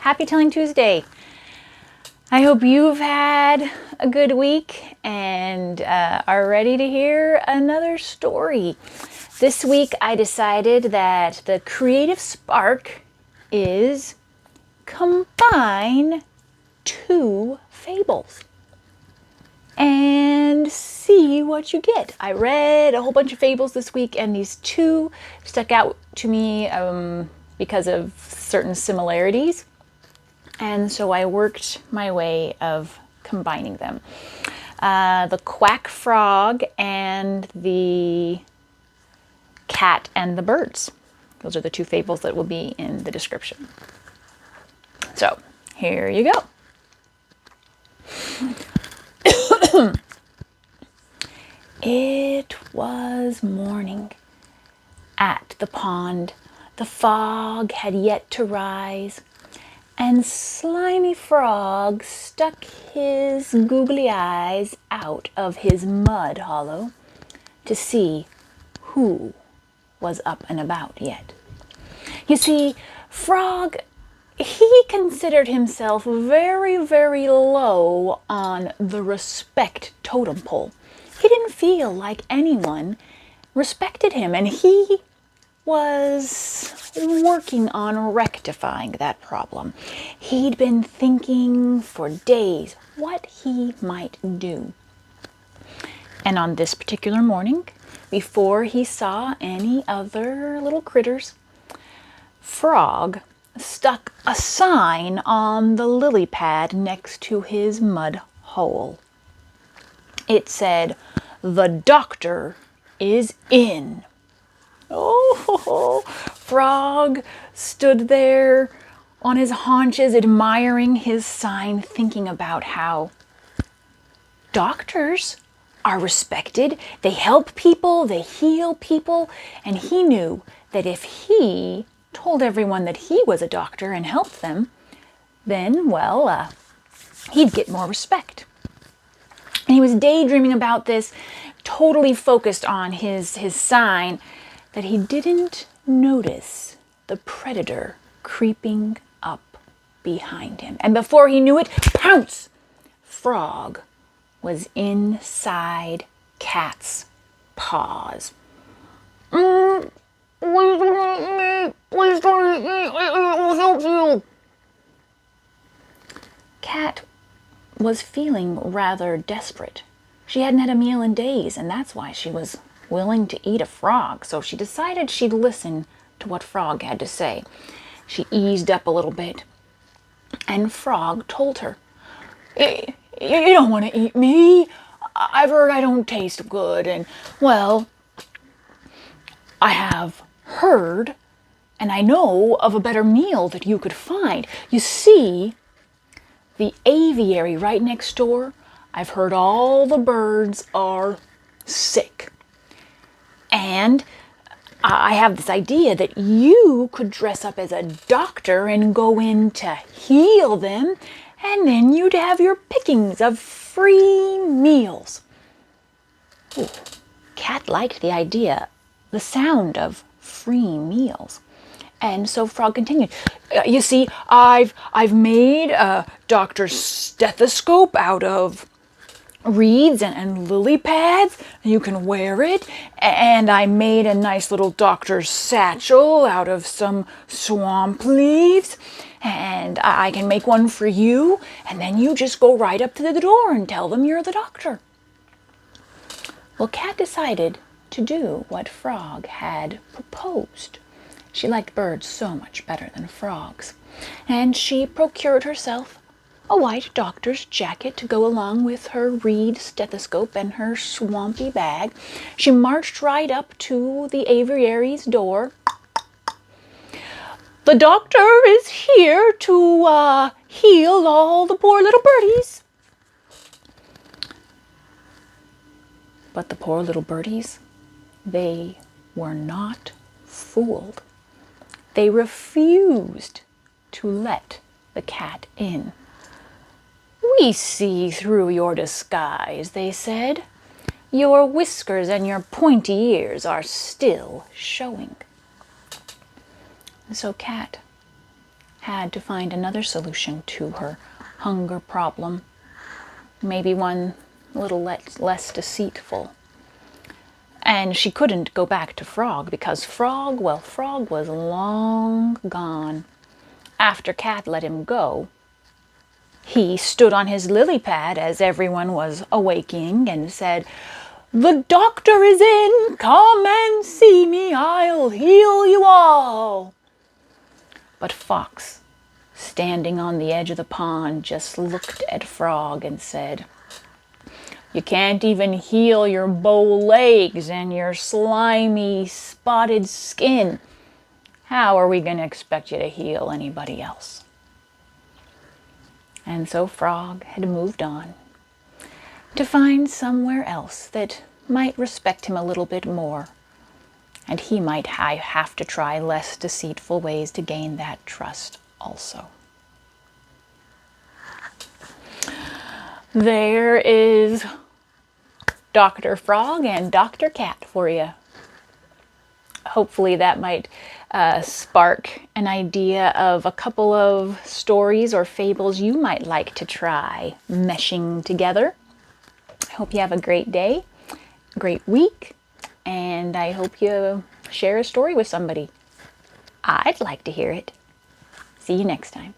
Happy Telling Tuesday. I hope you've had a good week and are ready to hear another story. This week I decided that the creative spark is combine two fables and see what you get. I read a whole bunch of fables this week and these two stuck out to me because of certain similarities. And so I worked my way of combining them. The Quack Frog and the Cat and the Birds. Those are the two fables that will be in the description. So here you go. It was morning. At the pond, the fog had yet to rise, and Slimy Frog stuck his googly eyes out of his mud hollow to see who was up and about yet. You see, Frog, he considered himself very, very low on the respect totem pole. He didn't feel like anyone respected him, and he was working on rectifying that problem. He'd been thinking for days what he might do. And on this particular morning, before he saw any other little critters, Frog stuck a sign on the lily pad next to his mud hole. It said, "The doctor is in." Oh, Frog stood there on his haunches, admiring his sign, thinking about how doctors are respected. They help people, they heal people, and he knew that if he told everyone that he was a doctor and helped them, then, well, he'd get more respect. And he was daydreaming about this, totally focused on his sign, that he didn't notice the predator creeping up behind him. And before he knew it, pounce! Frog was inside Cat's paws. Please don't eat me! Please don't eat me! I will help you! Cat was feeling rather desperate. She hadn't had a meal in days, and that's why she was willing to eat a frog. So she decided she'd listen to what Frog had to say. She eased up a little bit, and Frog told her, You don't want to eat me. I've heard I don't taste good, and, well, I have heard, and I know of a better meal that you could find. You see, the aviary right next door, I've heard all the birds are sick. And I have this idea that you could dress up as a doctor and go in to heal them, and then you'd have your pickings of free meals. Ooh, Cat liked the idea, the sound of free meals. And so Frog continued, You see, I've made a doctor's stethoscope out of reeds and lily pads. You can wear it. And I made a nice little doctor's satchel out of some swamp leaves. And I can make one for you. And then you just go right up to the door and tell them you're the doctor. Well, Cat decided to do what Frog had proposed. She liked birds so much better than frogs. And she procured herself a white doctor's jacket to go along with her reed stethoscope and her swampy bag. She marched right up to the aviary's door. "The doctor is here to heal all the poor little birdies." But the poor little birdies, they were not fooled. They refused to let the cat in. "We see through your disguise," they said. "Your whiskers and your pointy ears are still showing." So Cat had to find another solution to her hunger problem. Maybe one a little less deceitful. And she couldn't go back to Frog because Frog was long gone. After Cat let him go, he stood on his lily pad as everyone was awaking and said, "The doctor is in, come and see me, I'll heal you all." But Fox, standing on the edge of the pond, just looked at Frog and said, "You can't even heal your bow legs and your slimy, spotted skin. How are we going to expect you to heal anybody else?" And so Frog had moved on to find somewhere else that might respect him a little bit more, and he might have to try less deceitful ways to gain that trust also. There is Dr. Frog and Dr. Cat for you. Hopefully that might spark an idea of a couple of stories or fables you might like to try meshing together. I hope you have a great day, great week, and I hope you share a story with somebody. I'd like to hear it. See you next time.